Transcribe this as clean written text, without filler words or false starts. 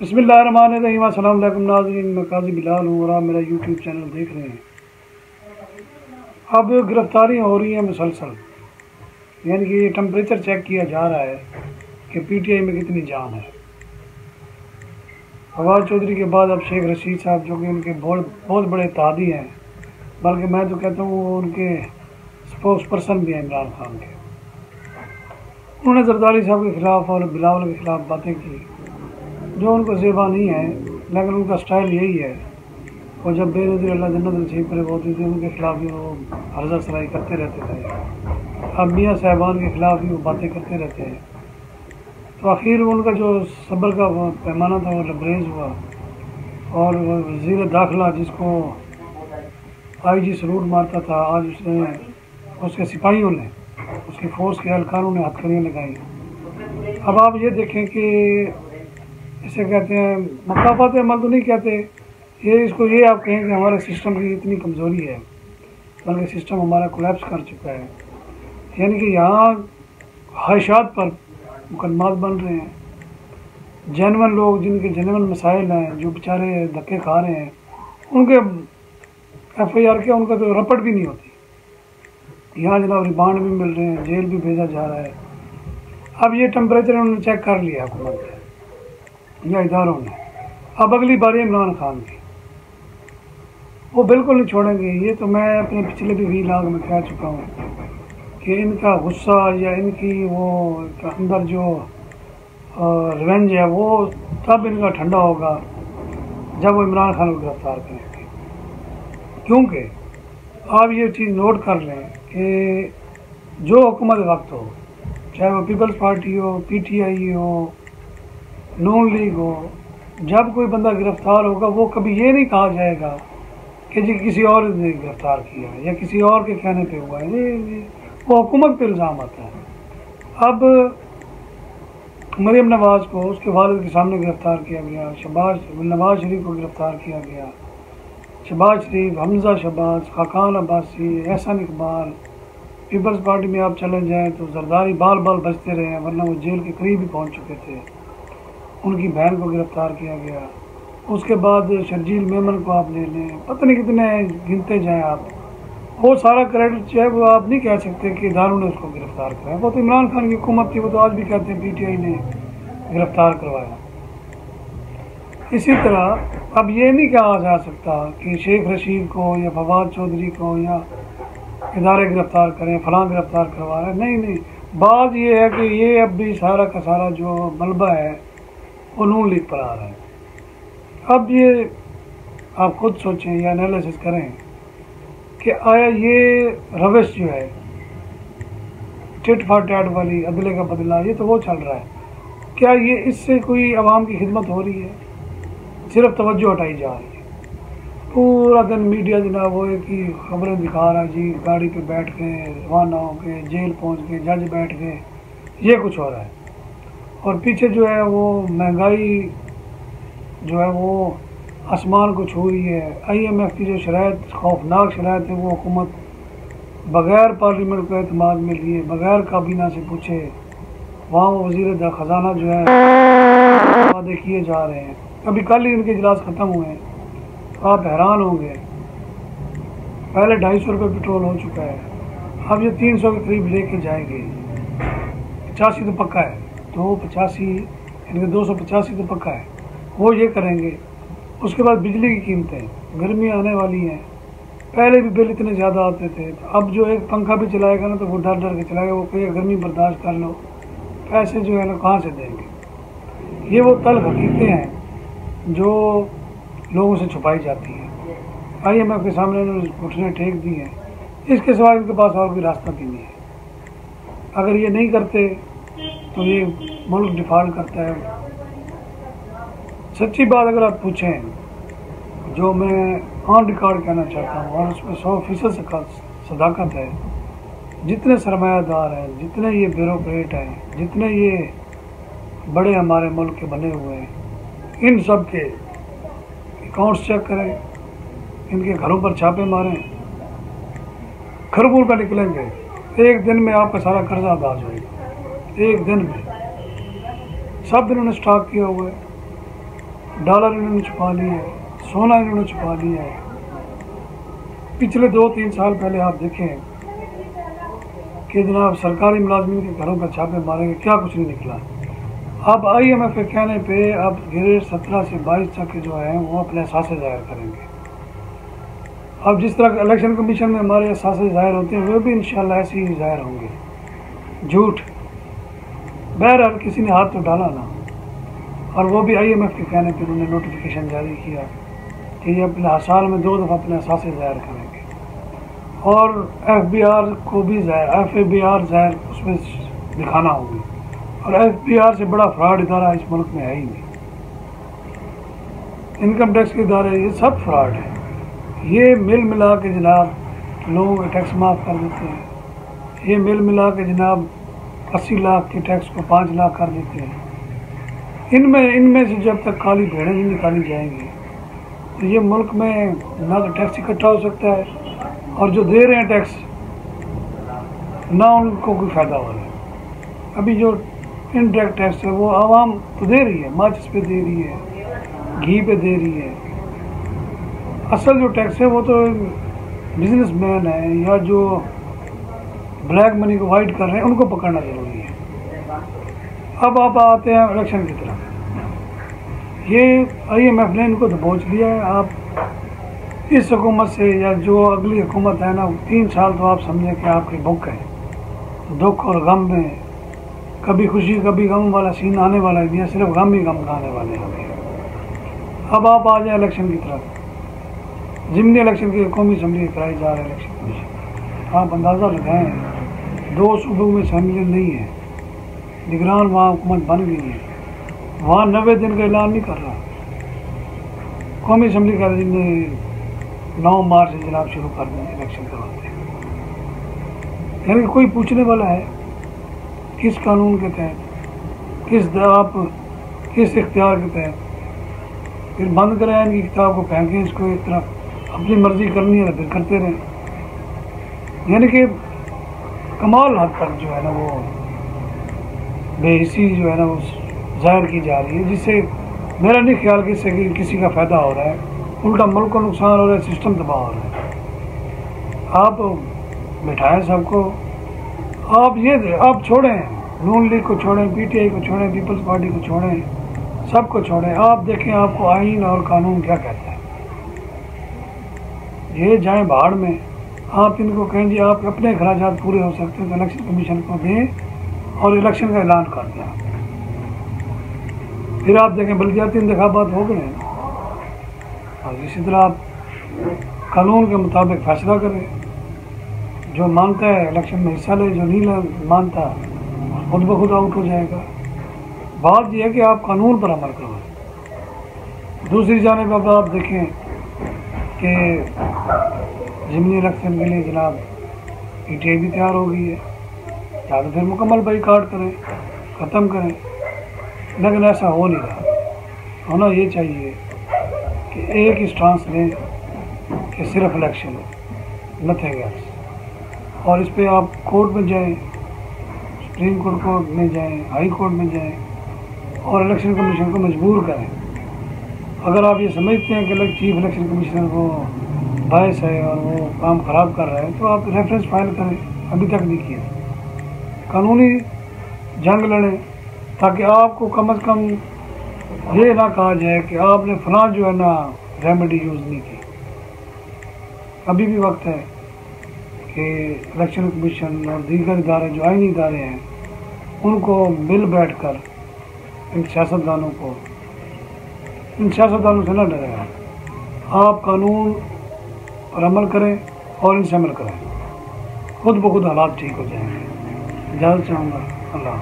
बिस्मिल्लाहिर्रहमानिर्रहीम। अस्सलाम वालेकुम नाज़रीन, मैं काजी बिलाल हूँ और आप मेरा यूट्यूब चैनल देख रहे हैं। अब गिरफ्तारियाँ हो रही हैं मुसलसल, यानी कि ये टेम्परेचर चेक किया जा रहा है कि पीटीआई में कितनी जान है। फवाद चौधरी के बाद अब शेख रशीद साहब, जो कि उनके बहुत बड़े इत्तेहादी हैं, बल्कि मैं तो कहता हूँ वो उनके स्पोक्स पर्सन भी हैं इमरान खान के। उन्होंने जरदारी साहब के ख़िलाफ़ और बिलावल के ख़िलाफ़ बातें की जो उनको ज़ेबा नहीं है, लेकिन उनका स्टाइल यही है। और जब बेनज़ीर अल्लाह जन्नत नसीब करे होती थी, उनके ख़िलाफ़ भी वो हर्जा सराई करते रहते थे। अब मियाँ साहबान के ख़िलाफ़ भी वो बातें करते रहते हैं। तो आखिर उनका जो सब्र का पैमाना था वो लबरेज हुआ और वज़ीर दाखिला जिसको IG सलूट मारता था, आज उसके सिपाहियों ने, उसकी फ़ोर्स के एहलकारों ने हथकड़ियाँ लगाई। अब आप ये देखें कि इसे कहते हैं मकाफात अमल तो नहीं कहते, ये आप कहें कि हमारे सिस्टम की इतनी कमज़ोरी है, बल्कि सिस्टम हमारा कोलैप्स कर चुका है। यानी कि यहाँ ख्वाहिशात पर मुकदमात बन रहे हैं। जेनवन लोग जिनके जेनवन मसाइल हैं, जो बेचारे धक्के खा रहे हैं, उनके FIR क्या, उनका तो रपट भी नहीं होती। यहाँ जनाब रिमांड भी मिल रहे हैं, जेल भी भेजा जा रहा है। अब ये टेम्परेचर उन्होंने चेक कर लिया हुकूमत या इदारों ने। अब अगली बारी इमरान खान की, वो बिल्कुल नहीं छोड़ेंगे। ये तो मैं अपने पिछले भी व्लॉग में कह चुका हूँ कि इनका गुस्सा या इनकी वो अंदर जो रिवेंज है वो तब इनका ठंडा होगा जब वो इमरान खान को गिरफ्तार करेंगे। क्योंकि आप ये चीज़ नोट कर लें कि जो हुकूमत वक्त हो, चाहे वो पीपल्स पार्टी हो, PTI हो, नून लीग हो, जब कोई बंदा गिरफ्तार होगा वो कभी ये नहीं कहा जाएगा कि जी किसी और ने गिरफ्तार किया या किसी और के कहने पे हुआ है। वो हुकूमत पे इल्ज़ाम आता है। अब मरीम नवाज़ को उसके वालिद के सामने गिरफ्तार किया गया, नवाज शरीफ को गिरफ्तार किया गया, शहबाज शरीफ, हमजा शहबाज, खाकान अब्बासी, एहसन इकबाल। पीपल्स पार्टी में आप चले जाएँ तो जरदारी बाल बाल बचते रहे हैं, वरना वो जेल के करीब ही पहुँच चुके थे। उनकी बहन को गिरफ्तार किया गया। उसके बाद शर्जील मेमन को आप ले लें, पता नहीं कितने गिनते जाएं आप। वो सारा क्रेडिट जो है वो आप नहीं कह सकते कि इदारों ने उसको गिरफ्तार कराया। वो तो इमरान खान की हुकूमत थी, वो तो आज भी कहते हैं PTI ने गिरफ्तार करवाया। इसी तरह अब ये नहीं कहा जा सकता कि शेख रशीद को या फवाद चौधरी को या इदारे गिरफ्तार करें, फलां गिरफ्तार करवा रहे हैं। नहीं, बात ये है कि ये अब भी सारा का सारा जो मलबा है वो नून लीग पर आ रहा है। अब ये आप खुद सोचें या एनालिसिस करें कि आया ये रविश जो है टिट फॉर टैट वाली, अदले का बदला, ये तो वो चल रहा है। क्या ये इससे कोई आवाम की खिदमत हो रही है? सिर्फ तवज्जो हटाई जा रही है। पूरा दिन मीडिया जनाब वो एक ही खबरें दिखा रहा है जी, गाड़ी पे बैठ के रवाना हो गए, जेल पहुँच गए, जज बैठ गए, ये कुछ हो रहा है। और पीछे जो है वो महंगाई जो है वो आसमान को छू रही है। IMF की जो शराइत, खौफनाक शराइत है, वो हुकूमत बग़ैर पार्लियामेंट को एतमाद में लिए, बग़ैर काबीना से पूछे, वहाँ वो वज़ीर ख़जाना जो है वादे किए जा रहे हैं। अभी कल ही इनके इजलास ख़त्म हुए हैं, तो आप हैरान होंगे। पहले 250 रुपये पेट्रोल हो चुका है, अब ये 300 के करीब लेके जाएंगे। 85 तो पक्का है, 285 यानी 285 तो पक्का है, वो ये करेंगे। उसके बाद बिजली की कीमतें, गर्मी आने वाली हैं, पहले भी बिल इतने ज़्यादा आते थे, अब जो एक पंखा भी चलाएगा ना तो वो डर डर के चलाएगा, वो कोई गर्मी बर्दाश्त कर लो, पैसे जो है ना कहाँ से देंगे। ये वो तल्ख हकीकतें हैं जो लोगों से छुपाई जाती हैं। IMF के सामने उन्होंने घुटने टेक दी हैं, इसके सिवा इनके पास और कोई रास्ता भी नहीं है। अगर ये नहीं करते तो ये मुल्क डिफ़ॉल्ट करता है। सच्ची बात अगर आप पूछें, जो मैं ऑन रिकॉर्ड कहना चाहता हूँ और उसमें 100% सदाकत है, जितने सरमायादार हैं, जितने ये ब्यूरोक्रेट हैं, जितने ये बड़े हमारे मुल्क के बने हुए हैं, इन सब के अकाउंट्स चेक करें, इनके घरों पर छापे मारें, खरबूर का निकलेंगे। एक दिन में आपका सारा कर्जा अदा हो जाएगा, एक दिन में। सब इन्होंने स्टॉक किया हुआ है। डॉलर इन्होंने छुपा लिया है, सोना इन्होंने छुपा लिया है। पिछले 2-3 साल पहले आप देखें कि जनाब सरकारी मुलाजमीन के घरों पर छापे मारेंगे, क्या कुछ नहीं निकला। अब IMF के कहने पे अब ग्रेड 17 से 22 तक के जो हैं वो अपने एहसास ज़ाहिर करेंगे। अब जिस तरह इलेक्शन कमीशन में हमारे एहसास ज़ाहिर होते हैं वो भी इंशाल्लाह ऐसे ही ज़ाहिर होंगे। झूठ बहरहाल किसी ने हाथ तो डाला ना, और वो भी IMF के कहने पर उन्होंने नोटिफिकेशन जारी किया कि ये अपने साल में 2 दफ़ा अपने एहसास ज़ाहिर करेंगे, और FBR को भी FABR ज़ाहिर उसमें दिखाना होगी। और FBR से बड़ा फ्रॉड इदारा इस मुल्क में है ही नहीं। इनकम टैक्स के इदारे ये सब फ्रॉड है। ये मिल मिला के जनाब लोगों के टैक्स माफ़ कर देते हैं, ये मिल मिला के जनाब 80 लाख के टैक्स को 5 लाख कर देते हैं। इनमें से जब तक काली भेड़ें नहीं निकाली जाएंगी तो ये मुल्क में ना तो टैक्स इकट्ठा हो सकता है, और जो दे रहे हैं टैक्स ना उनको कोई फ़ायदा हो रहा है। अभी जो इनडायरेक्ट टैक्स है वो आवाम तो दे रही है, माचिस पे दे रही है, घी पे दे रही है। असल जो टैक्स है वो तो बिजनेसमैन है या जो ब्लैक मनी को वाइट कर रहे हैं उनको पकड़ना ज़रूरी है। अब आप आते हैं इलेक्शन की तरफ। ये IMF ने इनको दबोच लिया है। आप इस हुकूमत से या जो अगली हुकूमत है ना, 3 साल तो आप समझें कि आपकी बुक है। दुख और गम में कभी खुशी कभी गम वाला सीन आने वाला है, सिर्फ गम ही गम आने वाले हैं। अब आप आ जाए इलेक्शन की तरफ। ज़िमनी इलेक्शन की कौमी असम्बली कराई जा रही है इलेक्शन कमीशन। आप अंदाज़ा लगाएँ 2 सूबों में सम्मिलन नहीं है, निगरान वहाँ हुकूमत बन गई है, वहाँ 90 दिन का ऐलान नहीं कर रहा। कौमी असम्बली का 9 मार्च से जनाब शुरू कर दें इलेक्शन करवाते हैं। यानी कोई पूछने वाला है किस कानून के तहत, किस इख्तियार के तहत। फिर बंद करें इनकी किताब को, फेंकें इसको एक तरफ, अपनी मर्जी करनी है फिर करते रहें। यानी कि कमाल हद तक जो है ना वो बेहिसी जो है ना वो ज़ाहिर की जा रही है, जिससे मेरा नहीं ख्याल कि इससे किसी का फ़ायदा हो रहा है, उल्टा मुल्क को नुकसान हो रहा है, सिस्टम तबाह हो रहा है। आप बिठाएं सबको, आप छोड़ें, नून लीग को छोड़ें, PTI को छोड़ें, पीपल्स पार्टी को छोड़ें, सबको छोड़ें। आप देखें आपको आइन और कानून क्या कहता है। ये जाएं बाहर में, आप इनको कहें जी आप अपने अखराजात पूरे हो सकते हैं तो इलेक्शन कमीशन को दें और इलेक्शन का ऐलान कर दें। फिर आप देखें बल्दियाती इंतखाबात हो गए हैं, और इसी तरह आप कानून के मुताबिक फैसला करें। जो मानता है इलेक्शन में हिस्सा ले, जो नहीं मानता खुद ब खुद आउट हो जाएगा। बात यह है कि आप कानून पर अमल करवाएं। दूसरी जानिब अब आप देखें कि ज़िमनी इलेक्शन के लिए जनाब PTI भी तैयार हो गई है, या तो फिर मुकम्मल बाइकाट करें, ख़त्म करें, लेकिन ऐसा हो नहीं रहा। होना ये चाहिए कि एक ही स्टांस लें कि सिर्फ इलेक्शन है, नथिंग एल्स। और इस पर आप कोर्ट में जाएं, सुप्रीम कोर्ट में जाएं, हाई कोर्ट में जाएं, और इलेक्शन कमीशन को मजबूर करें। अगर आप ये समझते हैं कि चीफ इलेक्शन कमिश्नर को बायस है और वो काम ख़राब कर रहा है, तो आप रेफरेंस फाइल करें। अभी तक नहीं किया। कानूनी जंग लड़ें ताकि आपको कम अज़ कम ये ना कहा जाए कि आपने फलां जो है ना रेमेडी यूज़ नहीं की। अभी भी वक्त है कि इलेक्शन कमीशन और दीगर इदारे जो आईनी इदारे हैं उनको मिल बैठ कर इन सियासतदानों से न डरें। आप कानून पर अमल करें और इनसे अमल करें, खुद ब खुद हालात ठीक हो जाएंगे। इजाज़त चाहूँगा। अल्लाह।